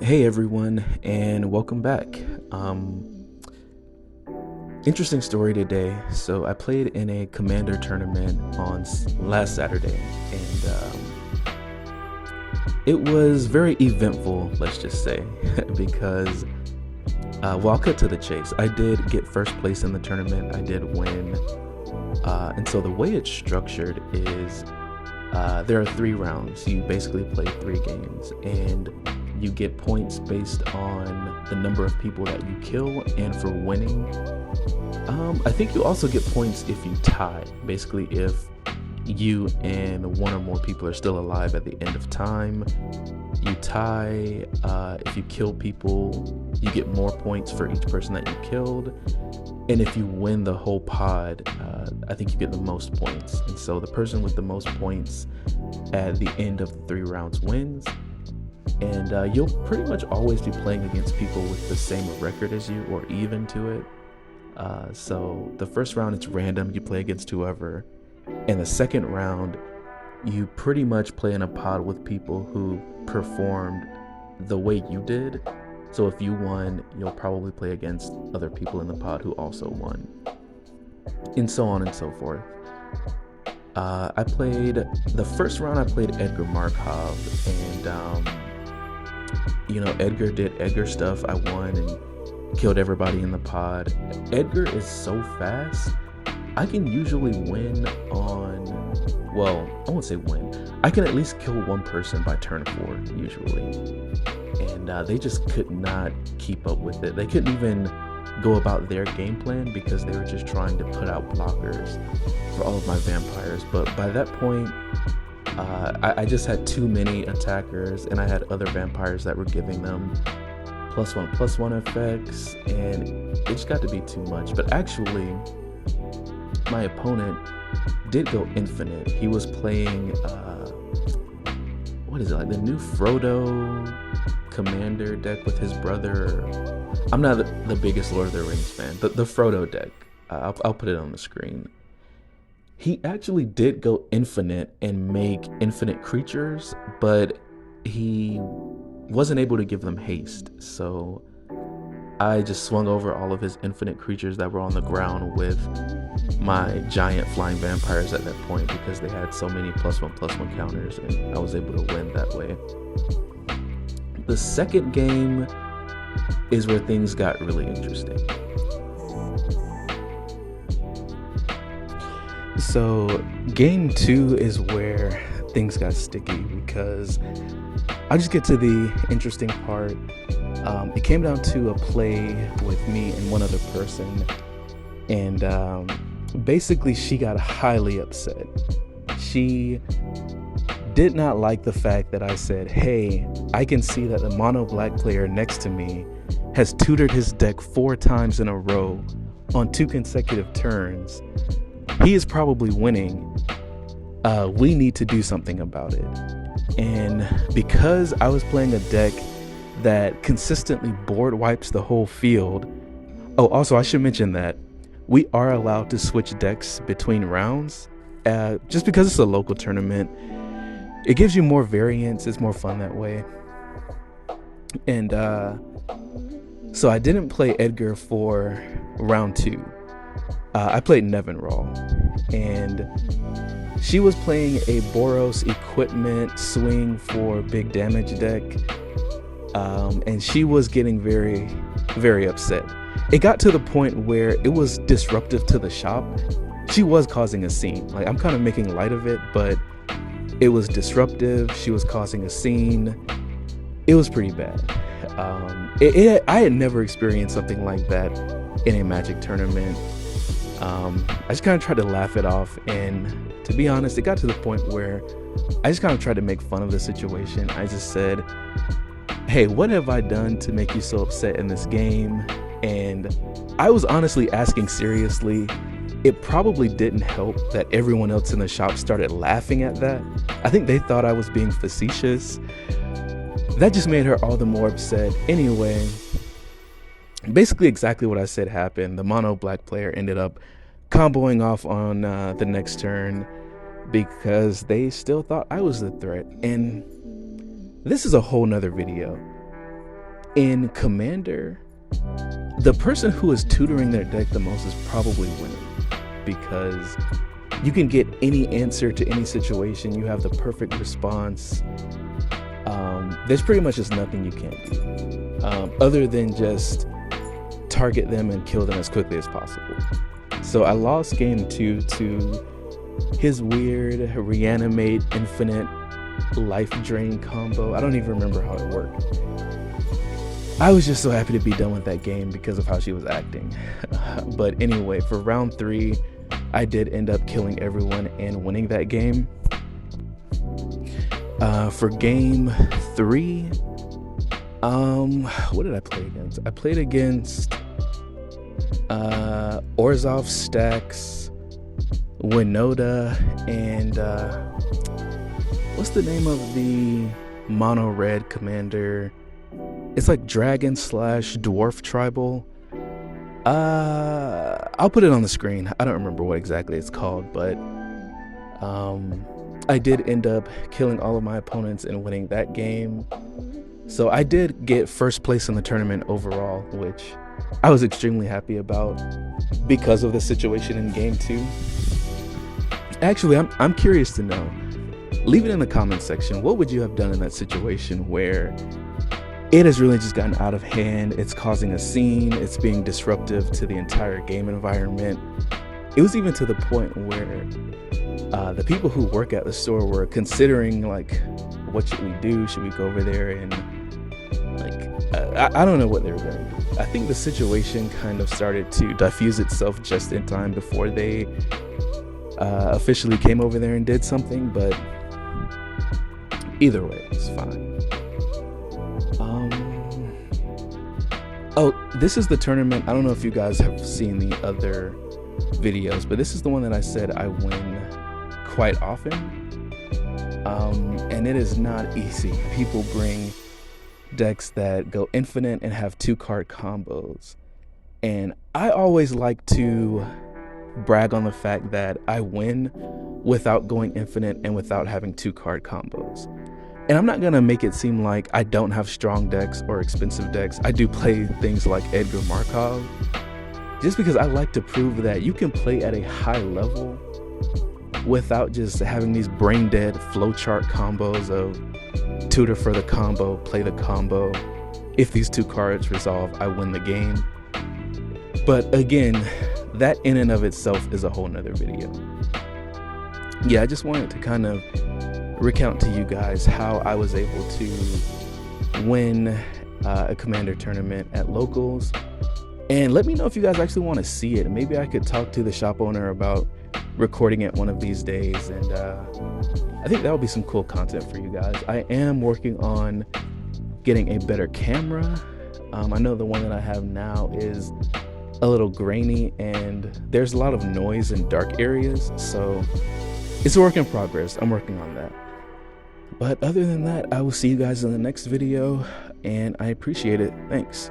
Hey everyone, and welcome back. Interesting story today. So I played in a Commander tournament on last Saturday, and it was very eventful, let's just say, because well, I'll cut to the chase. I did get first place in the tournament. I did win, and so the way it's structured is there are 3 rounds. You basically play 3 games, and you get points based on the number of people that you kill, and for winning, I think you also get points if you tie. Basically, if you and 1 or more people are still alive at the end of time, you tie. If you kill people, you get more points for each person that you killed, and if you win the whole pod, I think you get the most points. And so the person with the most points at the end of the 3 rounds wins. And you'll pretty much always be playing against people with the same record as you or even to it. So the first round, it's random. You play against whoever. And the second round, you pretty much play in a pod with people who performed the way you did. So if you won, you'll probably play against other people in the pod who also won. And so on and so forth. I played the first round. I played Edgar Markov, and Edgar did Edgar stuff. I won and killed everybody in the pod. Edgar is so fast. I can usually win on, well, I won't say win. I can at least kill 1 person by turn 4 usually, and they just could not keep up with it. They couldn't even go about their game plan because they were just trying to put out blockers for all of my vampires. But by that point, I just had too many attackers, and I had other vampires that were giving them +1/+1 effects, and it just got to be too much. But actually, my opponent did go infinite. He was playing what is it, like the new Frodo Commander deck with his brother. I'm not the biggest Lord of the Rings fan, but the Frodo deck, I'll put it on the screen. He actually did go infinite and make infinite creatures, but he wasn't able to give them haste. So I just swung over all of his infinite creatures that were on the ground with my giant flying vampires at that point, because they had so many +1/+1 counters, and I was able to win that way. The second game is where things got really interesting. So game 2 is where things got sticky, because I'll just get to the interesting part. It came down to a play with me and 1 other person, and basically she got highly upset. She did not like the fact that I said, hey, I can see that the mono black player next to me has tutored his deck 4 times in a row on 2 consecutive turns. He is probably winning. We need to do something about it. And because I was playing a deck that consistently board wipes the whole field. Oh, also I should mention that we are allowed to switch decks between rounds. Just because it's a local tournament, it gives you more variance. It's more fun that way. And so I didn't play Edgar for round 2. I played Nevinraw, and she was playing a Boros equipment swing for big damage deck, and she was getting very, very upset. It got to the point where it was disruptive to the shop. She was causing a scene. Like, I'm kind of making light of it, but it was disruptive. She was causing a scene. It was pretty bad. I had never experienced something like that in a Magic tournament. I just kind of tried to laugh it off, and to be honest, it got to the point where I just kind of tried to make fun of the situation. I just said, hey, what have I done to make you so upset in this game? And I was honestly asking seriously. It probably didn't help that everyone else in the shop started laughing at that. I think they thought I was being facetious. That just made her all the more upset. Anyway, basically exactly what I said happened. The mono black player ended up comboing off on the next turn because they still thought I was the threat. And this is a whole nother video. In Commander, the person who is tutoring their deck the most is probably winning, because you can get any answer to any situation. You have the perfect response. There's pretty much just nothing you can't do, other than just target them and kill them as quickly as possible. So I lost game 2 to his weird reanimate infinite life drain combo. I don't even remember how it worked. I was just so happy to be done with that game because of how she was acting. But anyway, for round 3, I did end up killing everyone and winning that game. For game 3, what did I play against? I played against Orzhov, Stax, Winota, and what's the name of the mono red commander? It's like dragon / dwarf tribal. I'll put it on the screen. I don't remember what exactly it's called, but I did end up killing all of my opponents and winning that game. So I did get first place in the tournament overall, which I was extremely happy about because of the situation in game 2. Actually, I'm curious to know. Leave it in the comments section. What would you have done in that situation where it has really just gotten out of hand? It's causing a scene. It's being disruptive to the entire game environment. It was even to the point where the people who work at the store were considering, like, what should we do? Should we go over there and, like, I don't know what they were going to do. I think the situation kind of started to diffuse itself just in time before they officially came over there and did something, but either way, it's fine. Oh, this is the tournament. I don't know if you guys have seen the other videos, but this is the one that I said I win quite often. And it is not easy. People bring decks that go infinite and have 2-card combos. And I always like to brag on the fact that I win without going infinite and without having 2-card combos. And I'm not gonna make it seem like I don't have strong decks or expensive decks. I do play things like Edgar Markov, just because I like to prove that you can play at a high level without just having these brain dead flowchart combos of tutor for the combo, play the combo. If these 2 cards resolve, I win the game. But again, that in and of itself is a whole nother video. Yeah, I just wanted to kind of recount to you guys how I was able to win a Commander tournament at locals. And let me know if you guys actually want to see it. Maybe I could talk to the shop owner about recording it one of these days, and I think that would be some cool content for you guys. I am working on getting a better camera. I know the one that I have now is a little grainy and there's a lot of noise in dark areas, so it's a work in progress. I'm working on that. But other than that, I will see you guys in the next video, and I appreciate it. Thanks.